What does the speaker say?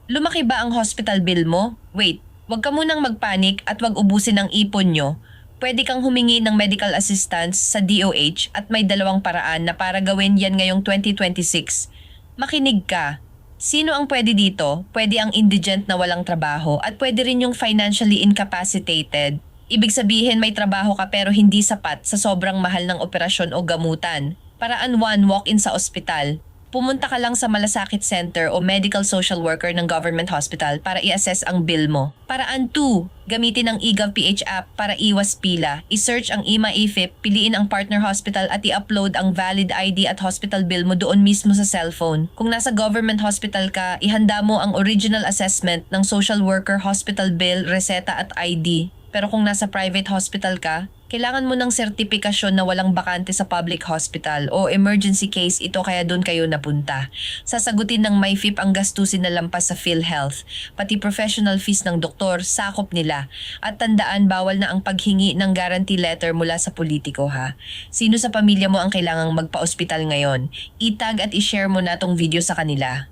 Lumaki ba ang hospital bill mo? Wait, wag ka munang magpanik at wag ubusin ang ipon nyo. Pwede kang humingi ng medical assistance sa DOH at may dalawang paraan na para gawin yan ngayong 2026. Makinig ka. Sino ang pwede dito? Pwede ang indigent na walang trabaho at pwede rin yung financially incapacitated. Ibig sabihin may trabaho ka pero hindi sapat sa sobrang mahal ng operasyon o gamutan. Paraan 1, walk-in sa ospital. Pumunta ka lang sa Malasakit Center o Medical Social Worker ng government hospital para i-assess ang bill mo. Paraan 2, gamitin ang eGovPH app para iwas pila. I-search ang IMA-IFIP, piliin ang partner hospital at i-upload ang valid ID at hospital bill mo doon mismo sa cellphone. Kung nasa government hospital ka, ihanda mo ang original assessment ng social worker, hospital bill, reseta at ID. Pero kung nasa private hospital ka, kailangan mo ng sertipikasyon na walang bakante sa public hospital o emergency case ito kaya doon kayo napunta. Sasagutin ng MyFIP ang gastusin na lampas sa PhilHealth, pati professional fees ng doktor, sakop nila. At tandaan bawal na ang paghingi ng guarantee letter mula sa politiko ha. Sino sa pamilya mo ang kailangang magpa-ospital ngayon? Itag at i-share mo na tong video sa kanila.